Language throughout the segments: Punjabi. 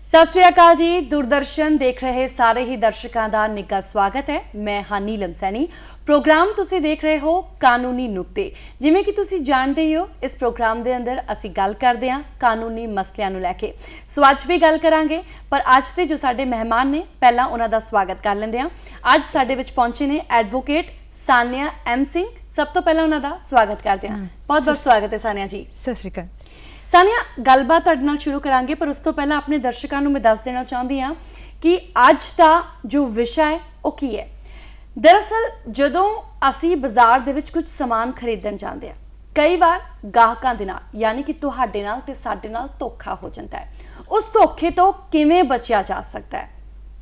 सत श्री अकाल जी। दूरदर्शन देख रहे सारे ही दर्शकों का निੱਘਾ स्वागत है। मैं ਹਾਂ ਨੀਲਮ सैनी। प्रोग्राम तुसी देख रहे हो कानूनी नुक्ते। जिवें कि तुसी जानते ही हो, इस प्रोग्राम के अंदर असी गल करते हैं कानूनी मसलियां नूं लैके। सो अज भी गल करांगे, पर अज के जो साडे मेहमान ने पहला उन्हां दा स्वागत कर लेंदे हां। अज साडे विच पहुंचे ने एडवोकेट सानिया एम सिंह। सब तो पहला उन्हां दा स्वागत करते हैं। बहुत बहुत स्वागत है सानिया जी। सत श्री अकाल। सानिया, गलबात तुहाडे नाल शुरू करांगे, पर उस तो पहला अपने दर्शकों को मैं दस देना चाहती हाँ कि अज का जो विषय है वो की है। दरअसल जदों असी बाजार दे विच कुछ समान खरीदण जांदे हां, कई बार गाहकां दे नाल यानी कि तुहाडे नाल ते साडे नाल धोखा हो जाता है। उस धोखे तो किवें बचिया जा सकता है,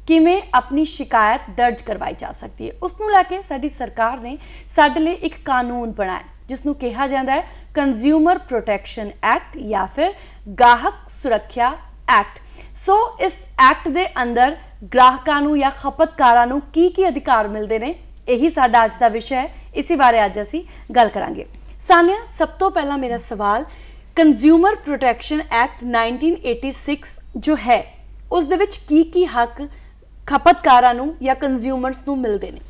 किवें अपनी शिकायत दर्ज करवाई जा सकती है, उसनूं लैके साडी सरकार ने साडे लई एक कानून बनाया जिसनूं कहा जाता है कंज्यूमर प्रोटैक्शन एक्ट या फिर गाहक सुरक्षा एक्ट। सो इस एक्ट दे अंदर ग्राहकां नूं या खपतकारां नूं की अधिकार मिलते हैं, यही साडा अज दा विषय है। इसी बारे अज असीं गल करांगे। सानिया, सब तो पहला मेरा सवाल, कंज्यूमर प्रोटैक्शन एक्ट 1986 जो है उस दे विच की हक खपतकारां नूं या कंज्यूमर्स नूं मिलते हैं?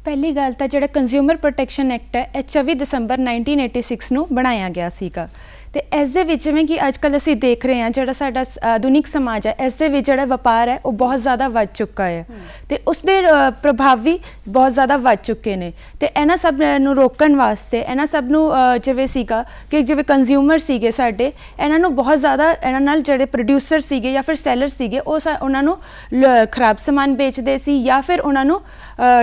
पहली गल तो जो कंज्यूमर प्रोटैक्शन एक्ट है 24 दसंबर 1986 ਨੂੰ बनाया गया ਸੀਗਾ। ਤੇ ਇਸ ਦੇ ਵਿੱਚ ਜਿਵੇਂ ਕਿ ਅੱਜ ਕੱਲ੍ਹ ਅਸੀਂ ਦੇਖ ਰਹੇ ਹਾਂ ਜਿਹੜਾ ਸਾਡਾ ਆਧੁਨਿਕ ਸਮਾਜ ਹੈ, ਇਸ ਦੇ ਵਿੱਚ ਜਿਹੜਾ ਵਪਾਰ ਹੈ ਉਹ ਬਹੁਤ ਜ਼ਿਆਦਾ ਵੱਧ ਚੁੱਕਾ ਹੈ ਤੇ ਉਸ ਦੇ ਪ੍ਰਭਾਵ ਵੀ ਬਹੁਤ ਜ਼ਿਆਦਾ ਵੱਧ ਚੁੱਕੇ ਨੇ। ਤੇ ਇਹਨਾਂ ਸਭ ਨੂੰ ਰੋਕਣ ਵਾਸਤੇ ਇਹਨਾਂ ਸਭ ਨੂੰ ਜਿਵੇਂ ਸੀਗਾ ਕਿ ਜਿਵੇਂ ਕੰਜ਼ਿਊਮਰ ਸੀਗੇ ਸਾਡੇ, ਇਹਨਾਂ ਨੂੰ ਬਹੁਤ ਜ਼ਿਆਦਾ ਇਹਨਾਂ ਨਾਲ ਜਿਹੜੇ ਪ੍ਰੋਡਿਊਸਰ ਸੀਗੇ ਜਾਂ ਫਿਰ ਸੈਲਰ ਸੀਗੇ ਉਹ ਉਹਨਾਂ ਨੂੰ ਖਰਾਬ ਸਮਾਨ ਵੇਚਦੇ ਸੀ ਜਾਂ ਫਿਰ ਉਹਨਾਂ ਨੂੰ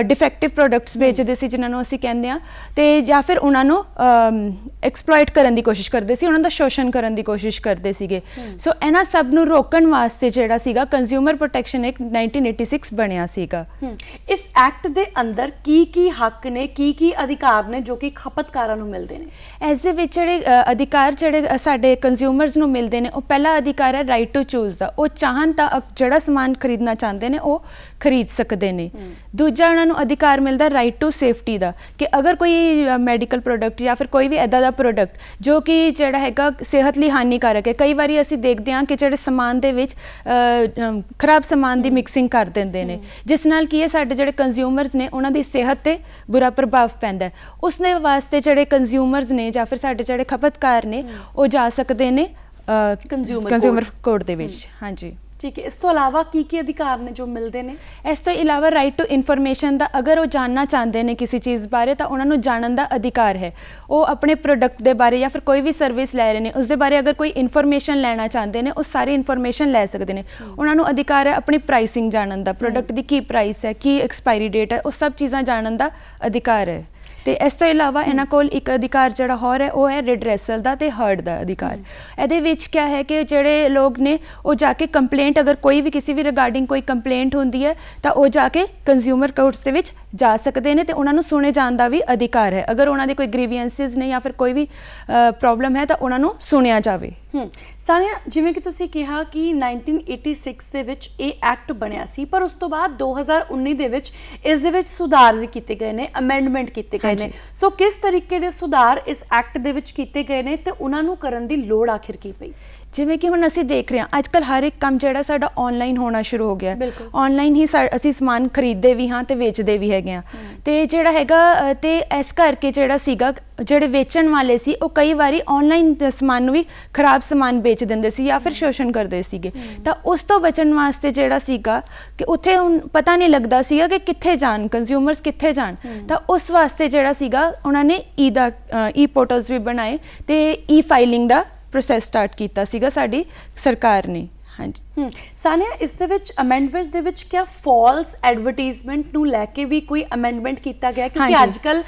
ਡਿਫੈਕਟਿਵ ਪ੍ਰੋਡਕਟਸ ਵੇਚਦੇ ਸੀ ਜਿਨ੍ਹਾਂ ਨੂੰ ਅਸੀਂ ਕਹਿੰਦੇ ਹਾਂ, ਤੇ ਜਾਂ ਫਿਰ ਉਹਨਾਂ ਨੂੰ ਐਕਸਪਲੋਇਟ ਕਰਨ ਦੀ ਕੋਸ਼ਿਸ਼ ਕਰਦੇ ਸੀ, ਉਹਨਾਂ ਦਾ ਸ਼ੋਸ਼ਣ ਕਰਨ ਦੀ ਕੋਸ਼ਿਸ਼ ਕਰਦੇ ਸੀਗੇ। ਸੋ ਇਹਨਾਂ ਸਭ ਨੂੰ ਰੋਕਣ ਵਾਸਤੇ ਜਿਹੜਾ ਸੀਗਾ ਕੰਜ਼ਿਊਮਰ ਪ੍ਰੋਟੈਕਸ਼ਨ ਐਕਟ 1986 ਬਣਿਆ ਸੀਗਾ। ਇਸ ਐਕਟ ਦੇ ਅੰਦਰ ਕੀ ਹੱਕ ਨੇ, ਕੀ ਅਧਿਕਾਰ ਨੇ ਜੋ ਕਿ ਖਪਤਕਾਰਾਂ ਨੂੰ ਮਿਲਦੇ ਨੇ? ਇਸ ਦੇ ਵਿੱਚ ਜਿਹੜੇ ਅਧਿਕਾਰ ਜਿਹੜੇ ਸਾਡੇ ਕੰਜ਼ਿਊਮਰਸ ਨੂੰ ਮਿਲਦੇ ਨੇ, ਉਹ ਪਹਿਲਾ ਅਧਿਕਾਰ ਹੈ ਰਾਈਟ ਟੂ ਚੂਜ਼ ਦਾ। ਉਹ ਚਾਹਣ ਤਾਂ ਜਿਹੜਾ ਸਮਾਨ ਖਰੀਦਣਾ ਚਾਹੁੰਦੇ ਨੇ ਉਹ ਖਰੀਦ ਸਕਦੇ ਨੇ। ਦੂਜਾ ਉਹਨਾਂ ਨੂੰ ਅਧਿਕਾਰ ਮਿਲਦਾ ਰਾਈਟ ਟੂ ਸੇਫਟੀ ਦਾ, ਕਿ ਅਗਰ ਕੋਈ ਮੈਡੀਕਲ ਪ੍ਰੋਡਕਟ ਜਾਂ ਫਿਰ ਕੋਈ ਵੀ ਇੱਦਾਂ ਦਾ ਪ੍ਰੋਡਕਟ ਜੋ ਕਿ ਜਿਹੜਾ ਹੈਗਾ ਸਿਹਤ ਲਈ ਹਾਨੀਕਾਰਕ ਹੈ, ਕਈ ਵਾਰੀ ਅਸੀਂ ਦੇਖਦੇ ਹਾਂ ਕਿ ਜਿਹੜੇ ਸਮਾਨ ਦੇ ਵਿੱਚ ਖਰਾਬ ਸਮਾਨ ਦੀ ਮਿਕਸਿੰਗ ਕਰ ਦਿੰਦੇ ਨੇ, ਜਿਸ ਨਾਲ ਕੀ ਹੈ ਸਾਡੇ ਜਿਹੜੇ ਕੰਜ਼ਿਊਮਰਸ ਨੇ ਉਹਨਾਂ ਦੀ ਸਿਹਤ 'ਤੇ ਬੁਰਾ ਪ੍ਰਭਾਵ ਪੈਂਦਾ। ਉਸ ਦੇ ਵਾਸਤੇ ਜਿਹੜੇ ਕੰਜ਼ਿਊਮਰਸ ਨੇ ਜਾਂ ਫਿਰ ਸਾਡੇ ਜਿਹੜੇ ਖਪਤਕਾਰ ਨੇ ਉਹ ਜਾ ਸਕਦੇ ਨੇ ਕੰਜ਼ਿਊਮਰ ਕੋਰਟ ਦੇ ਵਿੱਚ। ਹਾਂਜੀ, ठीक है। इस तो अलावा की अधिकार ने जो मिलते हैं? इस तो इलावा राइट टू इन्फॉर्मेशन का, अगर वो जानना चाहते हैं किसी चीज़ बारे तो उन्होंने जानने का अधिकार है। वो अपने प्रोडक्ट के बारे या फिर कोई भी सर्विस लै रहे हैं उसके बारे अगर कोई इन्फॉर्मेशन लेना चाहते हैं, वो सारी इन्फॉर्मेशन लै सकते हैं। उन्होंने अधिकार है अपनी प्राइसिंग जानने का, प्रोडक्ट की प्राइस है, की एक्सपायरी डेट है, वो सब चीज़ां जानने का अधिकार है। ਤੇ ਇਸ ਤੋਂ ਇਲਾਵਾ ਇਹਨਾਂ ਕੋਲ ਇੱਕ ਅਧਿਕਾਰ ਜਿਹੜਾ ਹੋਰ ਹੈ ਉਹ ਹੈ ਰਿਡਰੈਸਲ ਦਾ ਤੇ ਹਰਟ ਦਾ ਅਧਿਕਾਰ। ਇਹਦੇ ਵਿੱਚ ਕੀ ਹੈ ਕਿ ਜਿਹੜੇ ਲੋਕ ਨੇ ਉਹ ਜਾ ਕੇ ਕੰਪਲੇਂਟ, ਅਗਰ ਕੋਈ ਵੀ ਕਿਸੇ ਵੀ ਰਿਗਾਰਡਿੰਗ ਕੋਈ ਕੰਪਲੇਂਟ ਹੁੰਦੀ ਹੈ ਤਾਂ ਉਹ ਜਾ ਕੇ ਕੰਜ਼ਿਊਮਰ ਕੋਰਟਸ ਦੇ ਵਿੱਚ ਜਾ ਸਕਦੇ ਨੇ ਤੇ ਉਹਨਾਂ ਨੂੰ ਸੁਣੇ ਜਾਣ ਦਾ ਵੀ ਅਧਿਕਾਰ ਹੈ। ਅਗਰ ਉਹਨਾਂ ਦੇ ਕੋਈ ਗ੍ਰੀਵੈਂਸਿਸ ਨੇ ਜਾਂ ਫਿਰ ਕੋਈ ਵੀ ਪ੍ਰੋਬਲਮ ਹੈ ਤਾਂ ਉਹਨਾਂ ਨੂੰ ਸੁਣਿਆ ਜਾਵੇ। ਸਾਨੀਆ, ਜਿਵੇਂ ਕਿ ਤੁਸੀਂ ਕਿਹਾ ਕਿ 1986 ਦੇ ਵਿੱਚ ਇਹ ਐਕਟ ਬਣਿਆ ਸੀ, ਪਰ ਉਸ ਤੋਂ ਬਾਅਦ 2019 ਦੇ ਵਿੱਚ ਇਸ ਦੇ ਵਿੱਚ ਸੁਧਾਰ ਵੀ ਕੀਤੇ ਗਏ ਨੇ, ਅਮੈਂਡਮੈਂਟ ਕੀਤੇ ਗਏ ਨੇ। ਸੋ ਕਿਸ ਤਰੀਕੇ ਦੇ ਸੁਧਾਰ ਇਸ ਐਕਟ ਦੇ ਵਿੱਚ ਕੀਤੇ ਗਏ ਨੇ ਤੇ ਉਹਨਾਂ ਨੂੰ ਕਰਨ ਦੀ ਲੋੜ ਆਖਿਰ ਕੀ ਪਈ? ਜਿਵੇਂ ਕਿ ਹੁਣ ਅਸੀਂ ਦੇਖ ਰਹੇ ਹਾਂ ਅੱਜ ਕੱਲ੍ਹ ਹਰ ਇੱਕ ਕੰਮ ਜਿਹੜਾ ਸਾਡਾ ਆਨਲਾਈਨ ਹੋਣਾ ਸ਼ੁਰੂ ਹੋ ਗਿਆ। ਆਨਲਾਈਨ ਹੀ ਅਸੀਂ ਸਮਾਨ ਖਰੀਦਦੇ ਵੀ ਹਾਂ ਤੇ ਵੇਚਦੇ ਵੀ ਹੈਗੇ ਹਾਂ। ਤੇ ਜਿਹੜਾ ਹੈਗਾ ਤੇ ਇਸ ਕਰਕੇ ਜਿਹੜਾ ਸੀਗਾ ਜਿਹੜੇ ਵੇਚਣ ਵਾਲੇ ਸੀ ਉਹ ਕਈ ਵਾਰੀ ਆਨਲਾਈਨ ਸਮਾਨ ਨੂੰ ਵੀ ਖਰਾਬ ਸਮਾਨ ਵੇਚ ਦਿੰਦੇ ਸੀ ਜਾਂ ਫਿਰ ਸ਼ੋਸ਼ਣ ਕਰਦੇ ਸੀਗੇ। ਤਾਂ ਉਸ ਤੋਂ ਬਚਣ ਵਾਸਤੇ ਜਿਹੜਾ ਸੀਗਾ ਕਿ ਉੱਥੇ ਹੁਣ ਪਤਾ ਨਹੀਂ ਲੱਗਦਾ ਸੀਗਾ ਕਿ ਕਿੱਥੇ ਜਾਣ ਕੰਜ਼ਿਊਮਰਸ, ਕਿੱਥੇ ਜਾਣ। ਤਾਂ ਉਸ ਵਾਸਤੇ ਜਿਹੜਾ ਸੀਗਾ ਉਹਨਾਂ ਨੇ ਈ ਪੋਰਟਲਸ ਵੀ ਬਣਾਏ ਤੇ ਈ ਫਾਈਲਿੰਗ ਦਾ ਪ੍ਰੋਸੈਸ ਸਟਾਰਟ ਕੀਤਾ ਸੀਗਾ ਸਾਡੀ ਸਰਕਾਰ ਨੇ। ਹਾਂਜੀ ਸਾਨੀਆ, ਇਸ ਦੇ ਵਿੱਚ ਅਮੈਂਡਮੈਂਟਸ ਦੇ ਵਿੱਚ ਕਿਆ ਫਾਲਸ ਐਡਵਰਟਾਈਜ਼ਮੈਂਟ ਨੂੰ ਲੈ ਕੇ ਵੀ ਕੋਈ ਅਮੈਂਡਮੈਂਟ ਕੀਤਾ ਗਿਆ? ਕਿਉਂਕਿ ਅੱਜ ਕੱਲ੍ਹ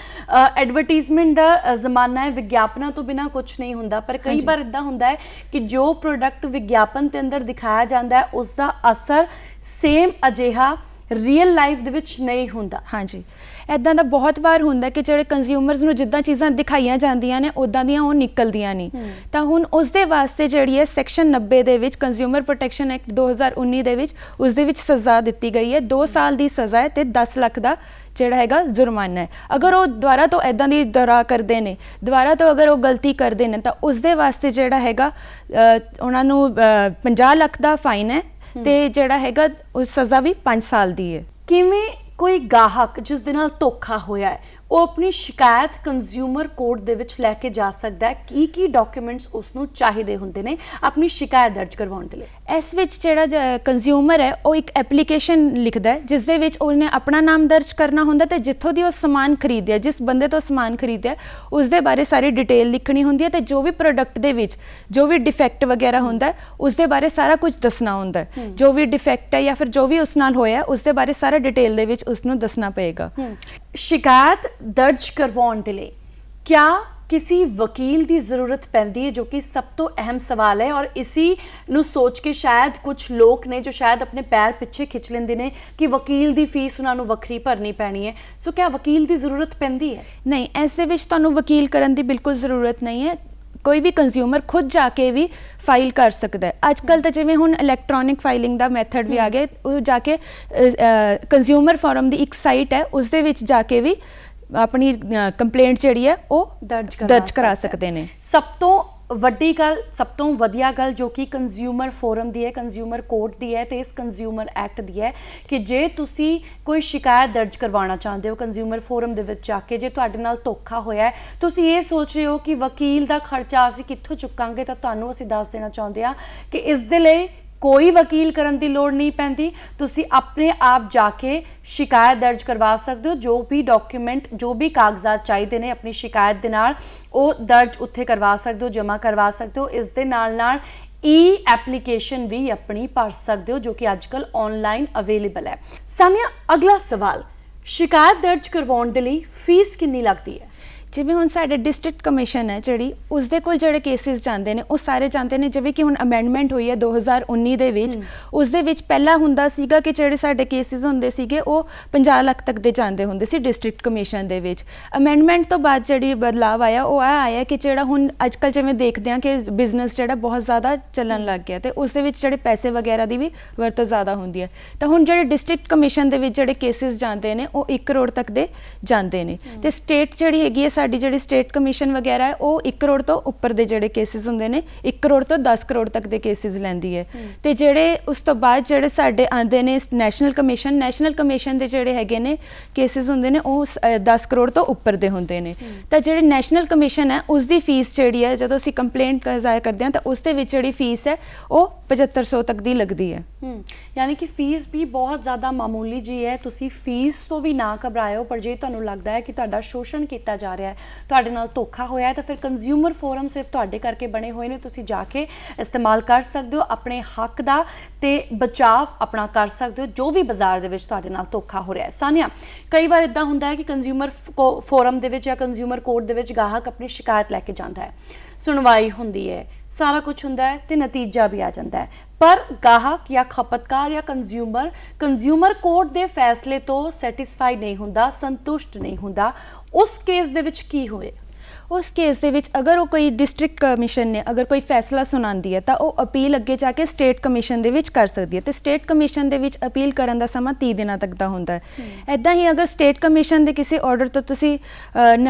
ਐਡਵਰਟਾਈਜ਼ਮੈਂਟ ਦਾ ਜ਼ਮਾਨਾ ਹੈ, ਵਿਗਿਆਪਨਾਂ ਤੋਂ ਬਿਨਾਂ ਕੁਝ ਨਹੀਂ ਹੁੰਦਾ, ਪਰ ਕਈ ਵਾਰ ਇੱਦਾਂ ਹੁੰਦਾ ਹੈ ਕਿ ਜੋ ਪ੍ਰੋਡਕਟ ਵਿਗਿਆਪਨ ਦੇ ਅੰਦਰ ਦਿਖਾਇਆ ਜਾਂਦਾ ਹੈ ਉਸ ਦਾ ਅਸਰ ਸੇਮ ਅਜਿਹਾ ਰੀਅਲ ਲਾਈਫ ਦੇ ਵਿੱਚ ਨਹੀਂ ਹੁੰਦਾ। ਹਾਂਜੀ, ਇੱਦਾਂ ਦਾ ਬਹੁਤ ਵਾਰ ਹੁੰਦਾ ਕਿ ਜਿਹੜੇ ਕੰਜ਼ਿਊਮਰਸ ਨੂੰ ਜਿੱਦਾਂ ਚੀਜ਼ਾਂ ਦਿਖਾਈਆਂ ਜਾਂਦੀਆਂ ਨੇ ਉੱਦਾਂ ਦੀਆਂ ਉਹ ਨਿਕਲਦੀਆਂ ਨਹੀਂ। ਤਾਂ ਹੁਣ ਉਸ ਦੇ ਵਾਸਤੇ ਜਿਹੜੀ ਹੈ ਸੈਕਸ਼ਨ 90 ਦੇ ਵਿੱਚ ਕੰਜ਼ਿਊਮਰ ਪ੍ਰੋਟੈਕਸ਼ਨ ਐਕਟ 2019 ਦੇ ਵਿੱਚ ਉਸ ਦੇ ਵਿੱਚ ਸਜ਼ਾ ਦਿੱਤੀ ਗਈ ਹੈ। 2 ਸਾਲ ਦੀ ਸਜ਼ਾ ਹੈ ਤੇ 10 ਲੱਖ ਦਾ ਜਿਹੜਾ ਹੈਗਾ ਜੁਰਮਾਨਾ ਹੈ। ਅਗਰ ਉਹ ਦੁਬਾਰਾ ਤੋਂ ਇੱਦਾਂ ਦੀ ਦੁਹਰਾ ਕਰਦੇ ਨੇ, ਦੁਬਾਰਾ ਤੋਂ ਅਗਰ ਉਹ ਗਲਤੀ ਕਰਦੇ ਨੇ ਤਾਂ ਉਸ ਦੇ ਵਾਸਤੇ ਜਿਹੜਾ ਹੈਗਾ ਉਹਨਾਂ ਨੂੰ 50 ਲੱਖ ਦਾ ਫਾਈਨ ਹੈ ਤੇ ਜਿਹੜਾ ਹੈਗਾ ਉਹ ਸਜ਼ਾ ਵੀ 5 ਸਾਲ ਦੀ ਹੈ। ਕਿਵੇਂ ਕੋਈ ਗਾਹਕ ਜਿਸ ਦੇ ਨਾਲ ਧੋਖਾ ਹੋਇਆ ਹੈ ਉਹ ਆਪਣੀ ਸ਼ਿਕਾਇਤ ਕੰਜ਼ਿਊਮਰ ਕੋਰਟ ਦੇ ਵਿੱਚ ਲੈ ਕੇ ਜਾ ਸਕਦਾ ਹੈ? ਕੀ ਡਾਕੂਮੈਂਟਸ ਉਸ ਨੂੰ ਚਾਹੀਦੇ ਹੁੰਦੇ ਨੇ ਆਪਣੀ ਸ਼ਿਕਾਇਤ ਦਰਜ ਕਰਵਾਉਣ ਦੇ ਲਈ? ਇਸ ਵਿੱਚ ਜਿਹੜਾ ਕੰਜ਼ਿਊਮਰ ਹੈ ਉਹ ਇੱਕ ਐਪਲੀਕੇਸ਼ਨ ਲਿਖਦਾ ਹੈ ਜਿਸ ਦੇ ਵਿੱਚ ਉਹਨੇ ਆਪਣਾ ਨਾਮ ਦਰਜ ਕਰਨਾ ਹੁੰਦਾ ਤੇ ਜਿੱਥੋਂ ਦੀ ਉਹ ਸਮਾਨ ਖਰੀਦਿਆ, ਜਿਸ ਬੰਦੇ ਤੋਂ ਸਮਾਨ ਖਰੀਦਿਆ ਉਸ ਦੇ ਬਾਰੇ ਸਾਰੀ ਡਿਟੇਲ ਲਿਖਣੀ ਹੁੰਦੀ ਹੈ ਤੇ ਜੋ ਵੀ ਪ੍ਰੋਡਕਟ ਦੇ ਵਿੱਚ ਜੋ ਵੀ ਡਿਫੈਕਟ ਵਗੈਰਾ ਹੁੰਦਾ ਹੈ ਉਸ ਦੇ ਬਾਰੇ ਸਾਰਾ ਕੁਝ ਦੱਸਣਾ ਹੁੰਦਾ ਹੈ। ਜੋ ਵੀ ਡਿਫੈਕਟ ਹੈ ਜਾਂ ਫਿਰ ਜੋ ਵੀ ਉਸ ਨਾਲ ਹੋਇਆ ਉਸ ਦੇ ਬਾਰੇ ਸਾਰਾ ਡਿਟੇਲ ਦੇ ਵਿੱਚ ਉਸ ਨੂੰ ਦੱਸਣਾ ਪਏਗਾ। ਸ਼ਿਕਾਇਤ ਦਰਜ ਕਰਵਾਉਣ ਦੇ ਲਈ ਕਿਆ किसी वकील की ज़रूरत पैंदी है, जो कि सब तो अहम सवाल है और इसी नू सोच के शायद कुछ लोग ने जो शायद अपने पैर पिछे खिंच लेंदे ने कि वकील की फीस उन्होंने वक्री भरनी पैनी है। सो क्या वकील की ज़रूरत पैंदी है? नहीं, ऐसे विच तुहानू वकील करन दी बिल्कुल ज़रूरत नहीं है। कोई भी कंज्यूमर खुद जाके भी फाइल कर सकता है। अजकल तो जिवें हुण इलैक्ट्रॉनिक फाइलिंग का मैथड भी आ गया, वो जाके कंज्यूमर फोरम की एक साइट है उस दे विच जाके भी अपनी कंप्लेंट जिहड़ी है वो दर्ज करा सकते हैं। सब तो ਵੱਡੀ ਗੱਲ, ਸਭ ਤੋਂ ਵਧੀਆ ਗੱਲ ਜੋ ਕਿ ਕੰਜ਼ਿਊਮਰ ਫੋਰਮ ਦੀ ਹੈ, ਕੰਜ਼ਿਊਮਰ ਕੋਰਟ ਦੀ ਹੈ ਤੇ ਇਸ ਕੰਜ਼ਿਊਮਰ ਐਕਟ ਦੀ ਹੈ ਕਿ ਜੇ ਤੁਸੀਂ ਕੋਈ ਸ਼ਿਕਾਇਤ ਦਰਜ ਕਰਵਾਉਣਾ ਚਾਹੁੰਦੇ ਹੋ ਕੰਜ਼ਿਊਮਰ ਫੋਰਮ ਦੇ ਵਿੱਚ ਜਾ ਕੇ, ਜੇ ਤੁਹਾਡੇ ਨਾਲ ਧੋਖਾ ਹੋਇਆ ਹੈ, ਤੁਸੀਂ ਇਹ ਸੋਚ ਰਹੇ ਹੋ ਕਿ ਵਕੀਲ ਦਾ ਖਰਚਾ ਅਸੀਂ ਕਿੱਥੋਂ ਚੁੱਕਾਂਗੇ, ਤਾਂ ਤੁਹਾਨੂੰ ਅਸੀਂ ਦੱਸ ਦੇਣਾ ਚਾਹੁੰਦੇ ਹਾਂ ਕਿ ਇਸ ਦੇ ਲਈ कोई वकील करन दी लोड़ नहीं पैंदी। तुसी अपने आप जाके शिकायत दर्ज करवा सकते हो। जो भी डॉक्यूमेंट, जो भी कागजात चाहिए ने अपनी शिकायत दे नाल वो दर्ज उत्थे करवा सकते हो, जमा करवा सकते हो। इस दे नाल नाल ई एप्लीकेशन भी अपनी भर सकते हो जो कि अजकल ऑनलाइन अवेलेबल है। सानिया, अगला सवाल, शिकायत दर्ज करवाउण दे लई फीस कितनी लगती है? जिवें हुण साडे डिस्ट्रिक्ट कमीशन है जिहड़ी उस दे कोल जिहड़े केसिस जांदे ने ਉਹ ਸਾਰੇ ਜਾਂਦੇ ਨੇ। ਜਿਵੇਂ ਕਿ ਹੁਣ ਅਮੈਂਡਮੈਂਟ ਹੋਈ ਹੈ 2019 ਦੇ ਵਿੱਚ, ਉਸ ਦੇ ਵਿੱਚ ਪਹਿਲਾਂ ਹੁੰਦਾ ਸੀਗਾ ਕਿ ਜਿਹੜੇ ਸਾਡੇ ਕੇਸਿਸ ਹੁੰਦੇ ਸੀਗੇ ਉਹ 50 ਲੱਖ ਤੱਕ ਦੇ ਜਾਂਦੇ ਹੁੰਦੇ ਸੀ ਡਿਸਟ੍ਰਿਕਟ ਕਮਿਸ਼ਨ ਦੇ ਵਿੱਚ। ਅਮੈਂਡਮੈਂਟ ਤੋਂ ਬਾਅਦ ਜਿਹੜੀ ਬਦਲਾਵ ਆਇਆ ਉਹ ਆ ਆਇਆ ਕਿ ਜਿਹੜਾ ਹੁਣ ਅੱਜ ਕੱਲ੍ਹ ਜਿਵੇਂ ਦੇਖਦੇ ਹਾਂ ਕਿ ਬਿਜ਼ਨਸ ਜਿਹੜਾ ਬਹੁਤ ਜ਼ਿਆਦਾ ਚੱਲਣ ਲੱਗ ਗਿਆ ਤੇ ਉਸ ਦੇ ਵਿੱਚ ਜਿਹੜੇ ਪੈਸੇ ਵਗੈਰਾ ਦੀ ਵੀ ਵਰਤੋਂ ਜ਼ਿਆਦਾ ਹੁੰਦੀ ਹੈ, ਤਾਂ ਹੁਣ ਜਿਹੜੇ ਡਿਸਟ੍ਰਿਕਟ ਕਮਿਸ਼ਨ ਦੇ ਵਿੱਚ ਜਿਹੜੇ ਕੇਸਿਸ ਜਾਂਦੇ ਨੇ ਉਹ 1 ਕਰੋੜ ਤੱਕ ਦੇ ਜਾਂਦੇ ਨੇ। ਤੇ ਸਟੇਟ ਜਿਹੜੀ ਹੈਗੀ ਹੈ ਸਾਡੀ ਜਿਹੜੀ ਸਟੇਟ ਕਮਿਸ਼ਨ ਵਗੈਰਾ ਹੈ ਉਹ 1 ਕਰੋੜ ਤੋਂ ਉੱਪਰ ਦੇ ਜਿਹੜੇ ਕੇਸਿਸ ਹੁੰਦੇ ਨੇ 1 ਕਰੋੜ ਤੋਂ 10 ਕਰੋੜ ਤੱਕ ਦੇ ਕੇਸਿਸ ਲੈਂਦੀ ਹੈ। ਤੇ ਜਿਹੜੇ ਉਸ ਤੋਂ ਬਾਅਦ ਜਿਹੜੇ ਸਾਡੇ ਆਉਂਦੇ ਨੇ ਨੈਸ਼ਨਲ ਕਮਿਸ਼ਨ ਦੇ ਜਿਹੜੇ ਹੈਗੇ ਨੇ ਕੇਸਿਸ ਹੁੰਦੇ ਨੇ ਉਹ 10 ਕਰੋੜ ਤੋਂ ਉੱਪਰ ਦੇ ਹੁੰਦੇ ਨੇ। ਤਾਂ ਜਿਹੜੇ ਨੈਸ਼ਨਲ ਕਮਿਸ਼ਨ ਹੈ ਉਸ ਦੀ ਫੀਸ ਜਿਹੜੀ ਹੈ ਜਦੋਂ ਅਸੀਂ ਕੰਪਲੇਂਟ ਜ਼ਾਇਰ ਕਰਦੇ ਹਾਂ ਤਾਂ ਉਸ ਦੇ ਵਿੱਚ ਜਿਹੜੀ ਫੀਸ ਹੈ ਉਹ 7500 ਤੱਕ ਦੀ ਲੱਗਦੀ ਹੈ। ਯਾਨੀ ਕਿ ਫੀਸ ਵੀ ਬਹੁਤ ਜ਼ਿਆਦਾ ਮਾਮੂਲੀ ਜੀ ਹੈ। ਤੁਸੀਂ ਫੀਸ ਤੋਂ ਵੀ ਨਾ ਘਬਰਾਇਓ, ਪਰ ਜੇ ਤੁਹਾਨੂੰ ਲੱਗਦਾ ਹੈ ਕਿ ਤੁਹਾਡਾ ਸ਼ੋਸ਼ਣ ਕੀਤਾ ਜਾ ਰਿਹਾ ਹੈ, ਤੁਹਾਡੇ ਨਾਲ ਧੋਖਾ ਹੋਇਆ ਹੈ, ਤਾਂ ਫਿਰ ਕੰਜ਼ਿਊਮਰ ਫੋਰਮ ਸਿਰਫ ਤੁਹਾਡੇ ਕਰਕੇ ਬਣੇ ਹੋਏ ਨੇ। ਤੁਸੀਂ ਜਾ ਕੇ ਇਸਤੇਮਾਲ ਕਰ ਸਕਦੇ ਹੋ, ਆਪਣੇ ਹੱਕ ਦਾ ਤੇ ਬਚਾਅ ਆਪਣਾ ਕਰ ਸਕਦੇ ਹੋ ਜੋ ਵੀ ਬਾਜ਼ਾਰ ਦੇ ਵਿੱਚ ਤੁਹਾਡੇ ਨਾਲ ਧੋਖਾ ਹੋ ਰਿਹਾ ਹੈ। ਸਾਨੀਆ, ਕਈ ਵਾਰ ਇੱਦਾਂ ਹੁੰਦਾ ਹੈ ਕਿ ਕੰਜ਼ਿਊਮਰ ਫੋਰਮ ਦੇ ਵਿੱਚ ਜਾਂ ਕੰਜ਼ਿਊਮਰ ਕੋਰਟ ਦੇ ਵਿੱਚ ਗਾਹਕ ਆਪਣੀ ਸ਼ਿਕਾਇਤ ਲੈ ਕੇ ਜਾਂਦਾ ਹੈ, ਸੁਣਵਾਈ ਹੁੰਦੀ ਹੈ, ਸਾਰਾ ਕੁਝ ਹੁੰਦਾ ਹੈ ਤੇ ਨਤੀਜਾ ਵੀ ਆ ਜਾਂਦਾ ਹੈ, ਪਰ ਗਾਹਕ ਜਾਂ ਖਪਤਕਾਰ ਜਾਂ ਕੰਜ਼ਿਊਮਰ ਕੋਰਟ ਦੇ ਫੈਸਲੇ ਤੋਂ ਸੈਟੀਸਫਾਈ ਨਹੀਂ ਹੁੰਦਾ, ਸੰਤੁਸ਼ਟ ਨਹੀਂ ਹੁੰਦਾ। ਉਸ ਕੇਸ ਦੇ ਵਿੱਚ ਕੀ ਹੋਏ? ਉਸ ਕੇਸ ਦੇ ਵਿੱਚ ਅਗਰ ਉਹ ਕੋਈ ਡਿਸਟ੍ਰਿਕਟ ਕਮਿਸ਼ਨ ਨੇ ਅਗਰ ਕੋਈ ਫੈਸਲਾ ਸੁਣਾਉਂਦੀ ਹੈ ਤਾਂ ਉਹ ਅਪੀਲ ਅੱਗੇ ਜਾ ਕੇ ਸਟੇਟ ਕਮਿਸ਼ਨ ਦੇ ਵਿੱਚ ਕਰ ਸਕਦੀ ਹੈ ਤੇ ਸਟੇਟ ਕਮਿਸ਼ਨ ਦੇ ਵਿੱਚ ਅਪੀਲ ਕਰਨ ਦਾ ਸਮਾਂ 30 ਦਿਨਾਂ ਤੱਕ ਦਾ ਹੁੰਦਾ ਹੈ। ਇੱਦਾਂ ਹੀ ਅਗਰ ਸਟੇਟ ਕਮਿਸ਼ਨ ਦੇ ਕਿਸੇ ਆਰਡਰ ਤੋਂ ਤੁਸੀਂ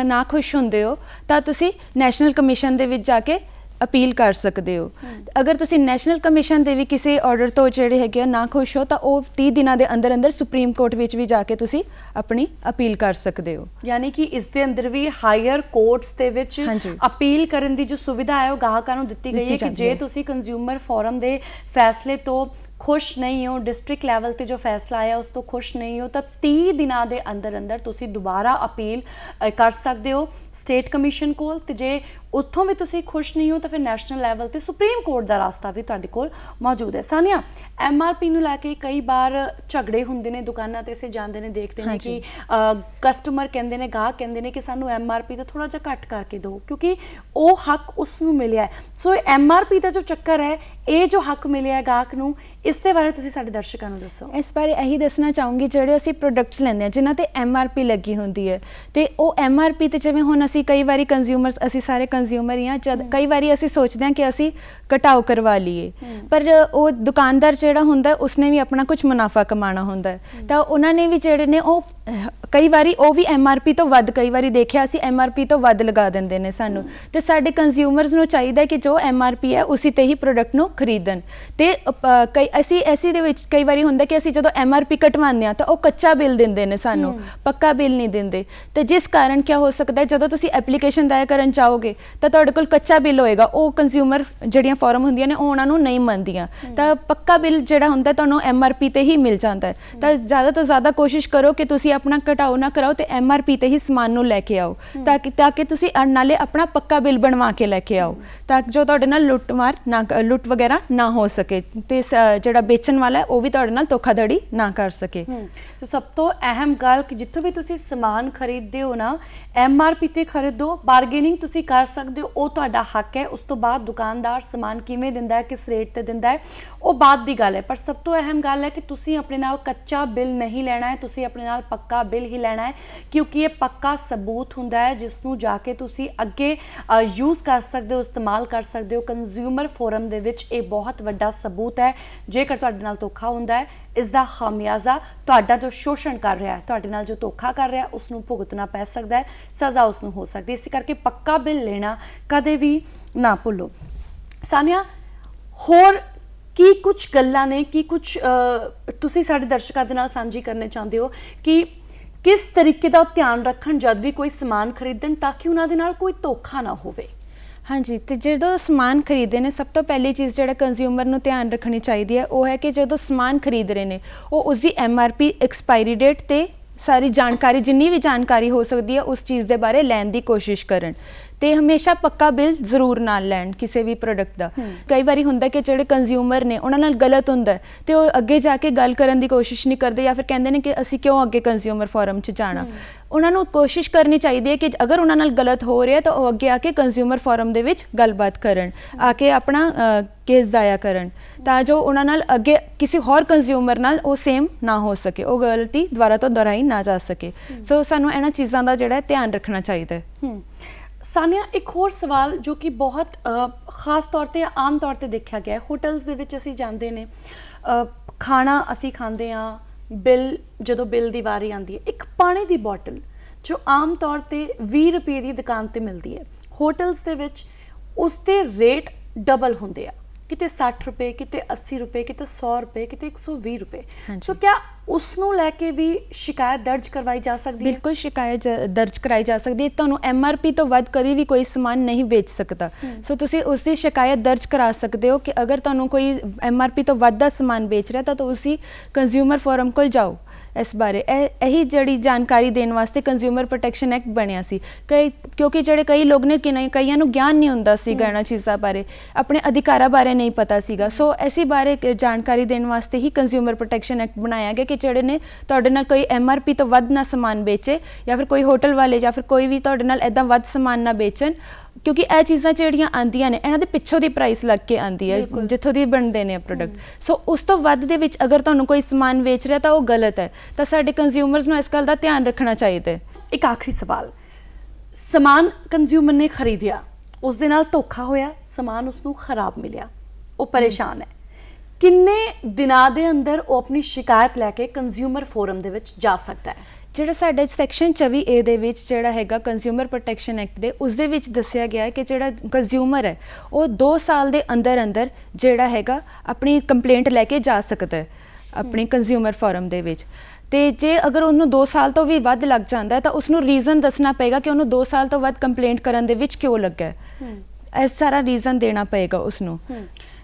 ਨਾ ਖੁਸ਼ ਹੁੰਦੇ ਹੋ ਤਾਂ ਤੁਸੀਂ ਨੈਸ਼ਨਲ ਕਮਿਸ਼ਨ ਦੇ ਵਿੱਚ ਜਾ ਕੇ ਅਪੀਲ ਕਰ ਸਕਦੇ ਹੋ। ਅਗਰ ਤੁਸੀਂ ਨੈਸ਼ਨਲ ਕਮਿਸ਼ਨ ਦੇ ਵੀ ਕਿਸੇ ਆਰਡਰ ਤੋਂ ਜਿਹੜੇ ਹੈਗੇ ਆ ਨਾ ਖੁਸ਼ ਹੋ ਤਾਂ ਉਹ 30 ਦਿਨਾਂ ਦੇ ਅੰਦਰ ਅੰਦਰ ਸੁਪਰੀਮ ਕੋਰਟ ਵਿੱਚ ਵੀ ਜਾ ਕੇ ਤੁਸੀਂ ਆਪਣੀ ਅਪੀਲ ਕਰ ਸਕਦੇ ਹੋ। ਯਾਨੀ ਕਿ ਇਸ ਦੇ ਅੰਦਰ ਵੀ ਹਾਇਰ ਕੋਰਟਸ ਦੇ ਵਿੱਚ ਅਪੀਲ ਕਰਨ ਦੀ ਜੋ ਸੁਵਿਧਾ ਹੈ ਉਹ ਗਾਹਕਾਂ ਨੂੰ ਦਿੱਤੀ ਗਈ ਹੈ ਕਿ ਜੇ ਤੁਸੀਂ ਕੰਜ਼ਿਊਮਰ ਫੋਰਮ ਦੇ ਫੈਸਲੇ ਤੋਂ खुश नहीं हो, डिस्ट्रिक्ट लैवल पर जो फैसला आया उस तो खुश नहीं हो, तो 30 दिनों के अंदर अंदर तुसी दोबारा अपील कर सकते हो स्टेट कमीशन कोल। ते जे उत्थों भी तुसी खुश नहीं हो तो फिर नैशनल लैवल ते सुप्रीम कोर्ट का रास्ता भी तुहाडे कोल मौजूद है। सानिया, MRP नूं लैके कई बार झगड़े हुंदे ने, दुकानां ते असीं जांदे ने देखते हैं कि कस्टमर कहंदे ने, गाहक कहंदे ने कि सानूं MRP तो थोड़ा जिहा घट करके दो क्योंकि वो हक उसनूं मिलिया है। सो MRP का जो चक्कर है, ये जो हक मिलिया है गाहक नूं, इस दे बारे तुसीं साडे दर्शकां नूं दस्सो। इस बारे यही दसना चाहूँगी ਜਿਹੜੇ ਅਸੀਂ ਪ੍ਰੋਡਕਟਸ ਲੈਂਦੇ ਹਾਂ ਜਿਨ੍ਹਾਂ ਤੇ MRP ਲੱਗੀ ਹੁੰਦੀ ਹੈ ਤੇ ਉਹ MRP ਤੇ ਜਿਵੇਂ ਹੁਣ ਅਸੀਂ ਕਈ ਵਾਰੀ ਕੰਜ਼ਿਊਮਰਸ, ਅਸੀਂ ਸਾਰੇ ਕੰਜ਼ਿਊਮਰ ਹੀ ਹਾਂ, ਜਦ ਕਈ ਵਾਰੀ ਅਸੀਂ ਸੋਚਦੇ ਹਾਂ ਕਿ ਅਸੀਂ ਘਟਾਓ ਕਰਵਾ ਲਈਏ, ਪਰ ਉਹ ਦੁਕਾਨਦਾਰ ਜਿਹੜਾ ਹੁੰਦਾ ਉਸਨੇ ਵੀ ਆਪਣਾ ਕੁਝ ਮੁਨਾਫਾ ਕਮਾਉਣਾ ਹੁੰਦਾ ਹੈ ਤਾਂ ਉਹਨਾਂ ਨੇ ਵੀ ਜਿਹੜੇ ਨੇ ਉਹ ਕਈ ਵਾਰੀ ਉਹ ਵੀ MRP ਤੋਂ ਵੱਧ, ਕਈ ਵਾਰੀ ਦੇਖਿਆ ਅਸੀਂ MRP ਤੋਂ ਵੱਧ ਲਗਾ ਦਿੰਦੇ ਨੇ ਸਾਨੂੰ, ਤੇ ਸਾਡੇ ਕੰਜ਼ਿਊਮਰਸ ਨੂੰ ਚਾਹੀਦਾ ਕਿ ਜੋ MRP ਹੈ ਉਸੇ ਤੇ ਹੀ ਪ੍ਰੋਡਕਟ ਨੂੰ ਖਰੀਦਣ। ਤੇ ਅਸੀਂ ਦੇ ਵਿੱਚ ਕਈ ਵਾਰੀ ਹੁੰਦਾ ਕਿ ਅਸੀਂ ਜਦੋਂ MRP ਕਟਵਾਉਂਦੇ ਹਾਂ ਤਾਂ ਉਹ ਕੱਚਾ ਬਿੱਲ ਦਿੰਦੇ ਨੇ ਸਾਨੂੰ, ਪੱਕਾ ਬਿੱਲ ਨਹੀਂ ਦਿੰਦੇ, ਤੇ ਜਿਸ ਕਾਰਨ ਕੀ ਹੋ ਸਕਦਾ ਹੈ ਜਦੋਂ ਤੁਸੀਂ ਐਪਲੀਕੇਸ਼ਨ ਦਾਇਰ ਕਰਨ ਚਾਹੋਗੇ ਤਾਂ ਤੁਹਾਡੇ ਕੋਲ ਕੱਚਾ ਬਿੱਲ ਹੋਏਗਾ, ਉਹ ਕੰਜ਼ਿਊਮਰ ਜਿਹੜੀਆਂ ਫਾਰਮ ਹੁੰਦੀਆਂ ਨੇ ਉਹ ਉਹਨਾਂ ਨੂੰ ਨਹੀਂ ਮੰਨਦੀਆਂ, ਤਾਂ ਪੱਕਾ ਬਿੱਲ ਜਿਹੜਾ ਹੁੰਦਾ ਤੁਹਾਨੂੰ MRP ਤੇ ਹੀ ਮਿਲ ਜਾਂਦਾ ਹੈ। ਤਾਂ ਜ਼ਿਆਦਾ ਤੋਂ ਜ਼ਿਆਦਾ ਕੋਸ਼ਿਸ਼ ਕਰੋ ਕਿ ਤੁਸੀਂ ਆਪਣਾ ਘਟਾਓ ਨਾ ਕਰਾਓ ਤੇ MRP ਤੇ ਹੀ ਸਮਾਨ ਨੂੰ ਲੈ ਕੇ ਆਓ, ਤਾਂ ਕਿ ਤੁਸੀਂ ਨਾਲੇ ਆਪਣਾ ਪੱਕਾ ਬਿੱਲ ਬਣਵਾ ਕੇ ਲੈ ਕੇ ਆਓ, ਤਾਂ ਜੋ ਤੁਹਾਡੇ ਨਾਲ ਲੁੱਟ ਵਗੈਰਾ ਨਾ ਹੋ ਸਕੇ, ਤੇ ਜਿਹੜਾ ਵੇਚਣ ਵਾਲਾ ਹੈ ਉਹ ਵੀ ਤੁਹਾਡੇ ਨਾਲ ਧੋਖਾਧੜੀ ਨਾ ਕਰ ਸਕੇ। तो सब तो अहम गल कि जिथों भी तुसी समान खरीदते हो ना MRP ते खरीदो, बारगेनिंग तुसी कर सकते हो, वो तुहाडा हक है। उस तो बाद दुकानदार समान किवें दिंदा है, किस रेट ते दिंदा है, वो बात दी गल है। पर सब तो अहम गल है कि तुसी अपने नाल कच्चा बिल नहीं लेना है, तुसी अपने नाल पक्का बिल ही लेना है, क्योंकि ये पक्का सबूत हुंदा है जिसनूं जाके तुसी अगे यूज़ कर सकते हो, इस्तेमाल कर सकते हो। कंज्यूमर फोरम दे विच ये बहुत वड्डा सबूत है। जेकर तुहाडे नाल धोखा हुंदा है, इसका खामियाजा तुहाडा जो शोषण कर रहा है, तुहाडे नाल जो धोखा कर रहा है उसनूं भुगतना पै सकदा है, सज़ा उसनूं हो सकती है। इस करके पक्का बिल लेना कदे भी ना भुल्लो। सानिया, होर की कुछ गल्लां ने, की कुछ तुसीं साडे दर्शकां दे नाल सांझी करने चाहुंदे हो कि किस तरीके दा ध्यान रखण जद भी कोई समान खरीदण ताकि उन्हां दे नाल कोई धोखा ना होवे? हाँ जी, तो जो समान खरीदे ने सब तो पहली चीज़ जो कंज्यूमर को ध्यान रखनी चाहिए है वो है कि जो समान खरीद रहे हैं वो उसकी MRP एक्सपायरी डेट ते सारी जानकारी, जिन्नी भी जानकारी हो सकती है उस चीज़ के बारे लैन की कोशिश करन, ते हमेशा पक्का बिल जरूर ना लैन किसी भी प्रोडक्ट का। कई बार होंगे कि जो कंज्यूमर ने उन्होंने नाल गलत होंगे तो अगे जाके गल करन की कोशिश नहीं करते, या फिर कहते हैं कि असी क्यों अगे कंज्यूमर फोरम च जाना। उन्होंने कोशिश करनी चाहिए कि अगर उन्होंने नाल गलत हो रहा है तो वो अगे आके कंज्यूमर फोरम दे विच गलबात करन, आके अपना केस दाया करन, ताजो उन्होंने नाल अगे किसी होर कंज्यूमर नाल वो सेम ना हो सके, वो गलती दोबारा तो दोहराई ना जा सके। सो सानू इन्हां चीज़ों का जिहड़ा ध्यान रखना चाहिए। सानिया, एक होर सवाल जो कि बहुत खास तौर पर आम तौर पर देखा गया है, होटल्स दे विच असीं जांदे ने, खाना असीं खांदे हाँ, बिल जदों बिल की वारी आती है, एक पानी की बॉटल जो आम तौर पर 20 रुपये की दुकान पर मिलती है, होटल्स दे विच उसके रेट डबल होंदे आ, किते 60 रुपये, किते 80 रुपये, किते 100 रुपये, किते 120 रुपये। सो क्या उसनूं लैके भी शिकायत दर्ज करवाई जा सकती है? बिल्कुल शिकायत दर्ज कराई जा सकती है। तुहानूं MRP तो वध कभी भी कोई समान नहीं बेच सकता, सो तुसीं उसकी शिकायत दर्ज करा सकते हो कि अगर तुहानूं कोई MRP तो वध दा समान बेच रहा तो तुसीं कंज्यूमर फोरम कोल जाओ, इस बारे यही जड़ी जानकारी देने वास्ते कंज्यूमर प्रोटैक्शन एक्ट बनिया सी। क्योंकि ਜਿਹੜੇ कई लोग ने कि नहीं, कईयां नूं ज्ञान नहीं हुंदा सीगा इन्हां चीज़ां बारे, अपने अधिकारां बारे नहीं पता सीगा। सो ऐसी बारे जानकारी देने वास्ते ही कंज्यूमर प्रोटैक्शन एक्ट बनाया गया कि ਜਿਹੜੇ ਨੇ ਤੁਹਾਡੇ ਨਾਲ ਕੋਈ MRP ਤੋਂ ਵੱਧ ਨਾ ਸਮਾਨ ਵੇਚੇ, ਜਾਂ ਫਿਰ ਕੋਈ ਹੋਟਲ ਵਾਲੇ ਜਾਂ ਫਿਰ ਕੋਈ ਵੀ ਤੁਹਾਡੇ ਨਾਲ ਇੱਦਾਂ ਵੱਧ ਸਮਾਨ ਨਾ ਵੇਚਣ, ਕਿਉਂਕਿ ਇਹ ਚੀਜ਼ਾਂ ਜਿਹੜੀਆਂ ਆਉਂਦੀਆਂ ਨੇ ਇਹਨਾਂ ਦੇ ਪਿੱਛੋਂ ਦੀ ਪ੍ਰਾਈਸ ਲੱਗ ਕੇ ਆਉਂਦੀ ਹੈ ਜਿੱਥੋਂ ਦੀ ਬਣਦੇ ਨੇ ਪ੍ਰੋਡਕਟ। ਸੋ ਉਸ ਤੋਂ ਵੱਧ ਦੇ ਵਿੱਚ ਅਗਰ ਤੁਹਾਨੂੰ ਕੋਈ ਸਮਾਨ ਵੇਚ ਰਿਹਾ ਤਾਂ ਉਹ ਗਲਤ ਹੈ, ਤਾਂ ਸਾਡੇ ਕੰਜ਼ਿਊਮਰਸ ਨੂੰ ਇਸ ਗੱਲ ਦਾ ਧਿਆਨ ਰੱਖਣਾ ਚਾਹੀਦਾ ਹੈ। ਇੱਕ ਆਖਰੀ ਸਵਾਲ, ਸਮਾਨ ਕੰਜ਼ਿਊਮਰ ਨੇ ਖਰੀਦਿਆ, ਉਸ ਦੇ ਨਾਲ ਧੋਖਾ ਹੋਇਆ, ਸਮਾਨ ਉਸਨੂੰ ਖਰਾਬ ਮਿਲਿਆ, ਉਹ ਪਰੇਸ਼ਾਨ ਹੈ, ਕਿੰਨੇ ਦਿਨਾਂ ਦੇ ਅੰਦਰ ਉਹ ਆਪਣੀ ਸ਼ਿਕਾਇਤ ਲੈ ਕੇ ਕੰਜ਼ਿਊਮਰ ਫੋਰਮ ਦੇ ਵਿੱਚ ਜਾ ਸਕਦਾ ਹੈ? ਜਿਹੜਾ ਸਾਡੇ ਸੈਕਸ਼ਨ 24A ਦੇ ਵਿੱਚ ਜਿਹੜਾ ਹੈਗਾ ਕੰਜ਼ਿਊਮਰ ਪ੍ਰੋਟੈਕਸ਼ਨ ਐਕਟ ਦੇ, ਉਸ ਦੇ ਵਿੱਚ ਦੱਸਿਆ ਗਿਆ ਹੈ ਕਿ ਜਿਹੜਾ ਕੰਜ਼ਿਊਮਰ ਹੈ ਉਹ 2 ਸਾਲ ਦੇ ਅੰਦਰ ਅੰਦਰ ਜਿਹੜਾ ਹੈਗਾ ਆਪਣੀ ਕੰਪਲੇਂਟ ਲੈ ਕੇ ਜਾ ਸਕਦਾ ਹੈ ਆਪਣੀ ਕੰਜ਼ਿਊਮਰ ਫੋਰਮ ਦੇ ਵਿੱਚ। ਤੇ ਜੇ ਅਗਰ ਉਹਨੂੰ 2 ਸਾਲ ਤੋਂ ਵੀ ਵੱਧ ਲੱਗ ਜਾਂਦਾ ਤਾਂ ਉਸਨੂੰ ਰੀਜ਼ਨ ਦੱਸਣਾ ਪਏਗਾ ਕਿ ਉਹਨੂੰ 2 ਸਾਲ ਤੋਂ ਵੱਧ ਕੰਪਲੇਂਟ ਕਰਨ ਦੇ ਵਿੱਚ ਕਿਉਂ ਲੱਗਾ ਹੈ, ਇਹ ਸਾਰਾ ਰੀਜ਼ਨ ਦੇਣਾ ਪਏਗਾ ਉਸਨੂੰ।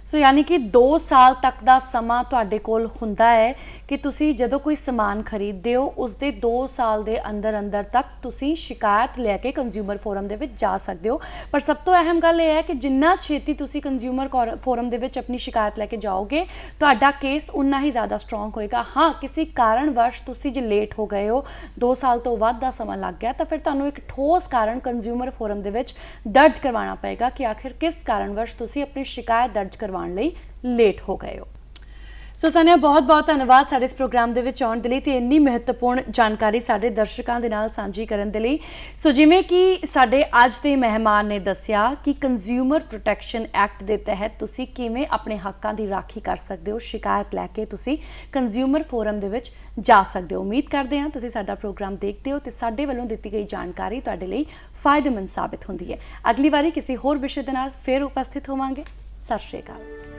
ਸੋ ਯਾਨੀ ਕਿ 2 ਸਾਲ ਤੱਕ ਦਾ ਸਮਾਂ ਤੁਹਾਡੇ ਕੋਲ ਹੁੰਦਾ ਹੈ ਕਿ ਤੁਸੀਂ ਜਦੋਂ ਕੋਈ ਸਮਾਨ ਖਰੀਦਦੇ ਹੋ ਉਸ ਦੇ 2 ਸਾਲ ਦੇ ਅੰਦਰ ਅੰਦਰ ਤੱਕ ਤੁਸੀਂ ਸ਼ਿਕਾਇਤ ਲੈ ਕੇ ਕੰਜ਼ਿਊਮਰ ਫੋਰਮ ਦੇ ਵਿੱਚ ਜਾ ਸਕਦੇ ਹੋ। ਪਰ ਸਭ ਤੋਂ ਅਹਿਮ ਗੱਲ ਇਹ ਹੈ ਕਿ ਜਿੰਨਾ ਛੇਤੀ ਤੁਸੀਂ ਕੰਜ਼ਿਊਮਰ ਫੋਰਮ ਦੇ ਵਿੱਚ ਆਪਣੀ ਸ਼ਿਕਾਇਤ ਲੈ ਕੇ ਜਾਓਗੇ ਤੁਹਾਡਾ ਕੇਸ ਉਨਾ ਹੀ ਜ਼ਿਆਦਾ ਸਟਰੋਂਗ ਹੋਏਗਾ। ਹਾਂ, ਕਿਸੇ ਕਾਰਨਵਸ਼ ਤੁਸੀਂ ਜੇ ਲੇਟ ਹੋ ਗਏ ਹੋ, 2 ਸਾਲ ਤੋਂ ਵੱਧ ਦਾ ਸਮਾਂ ਲੱਗ ਗਿਆ, ਤਾਂ ਫਿਰ ਤੁਹਾਨੂੰ ਇੱਕ ਠੋਸ ਕਾਰਨ ਕੰਜ਼ਿਊਮਰ ਫੋਰਮ ਦੇ ਵਿੱਚ ਦਰਜ ਕਰਵਾਉਣਾ ਪਏਗਾ ਕਿ ਆਖਿਰ ਕਿਸ ਕਾਰਨਵਸ਼ ਤੁਸੀਂ ਆਪਣੀ ਸ਼ਿਕਾਇਤ ਦਰਜ ਕਰਵਾਉਣ ਲਈ ਲੇਟ ਹੋ ਗਏ ਹੋ। ਸੋ ਸਾਨਿਆ ਬਹੁਤ-ਬਹੁਤ ਧੰਨਵਾਦ ਸਾਡੇ ਇਸ ਪ੍ਰੋਗਰਾਮ ਦੇ ਵਿੱਚ ਆਉਣ ਦੇ ਲਈ ਤੇ ਇੰਨੀ ਮਹੱਤਵਪੂਰਨ ਜਾਣਕਾਰੀ ਸਾਡੇ ਦਰਸ਼ਕਾਂ ਦੇ ਨਾਲ ਸਾਂਝੀ ਕਰਨ ਦੇ ਲਈ। ਸੋ ਜਿਵੇਂ ਕਿ ਸਾਡੇ ਅੱਜ ਦੇ ਮਹਿਮਾਨ ਨੇ ਦੱਸਿਆ ਕਿ ਕੰਜ਼ਿਊਮਰ ਪ੍ਰੋਟੈਕਸ਼ਨ ਐਕਟ ਦੇ ਤਹਿਤ ਤੁਸੀਂ ਕਿਵੇਂ ਆਪਣੇ ਹੱਕਾਂ ਦੀ ਰਾਖੀ ਕਰ ਸਕਦੇ ਹੋ, ਸ਼ਿਕਾਇਤ ਲੈ ਕੇ ਤੁਸੀਂ ਕੰਜ਼ਿਊਮਰ ਫੋਰਮ ਦੇ ਵਿੱਚ ਜਾ ਸਕਦੇ ਹੋ। ਉਮੀਦ ਕਰਦੇ ਹਾਂ ਤੁਸੀਂ ਸਾਡਾ ਪ੍ਰੋਗਰਾਮ ਦੇਖਦੇ ਹੋ ਤੇ ਸਾਡੇ ਵੱਲੋਂ ਦਿੱਤੀ ਗਈ ਜਾਣਕਾਰੀ ਤੁਹਾਡੇ ਲਈ ਫਾਇਦੇਮੰਦ ਸਾਬਿਤ ਹੁੰਦੀ ਹੈ। ਅਗਲੀ ਵਾਰੀ ਕਿਸੇ ਹੋਰ ਵਿਸ਼ੇ ਦੇ ਨਾਲ ਫਿਰ ਉਪਸਥਿਤ ਹੋਵਾਂਗੇ। ਸਤਿ ਸ਼੍ਰੀ ਅਕਾਲ।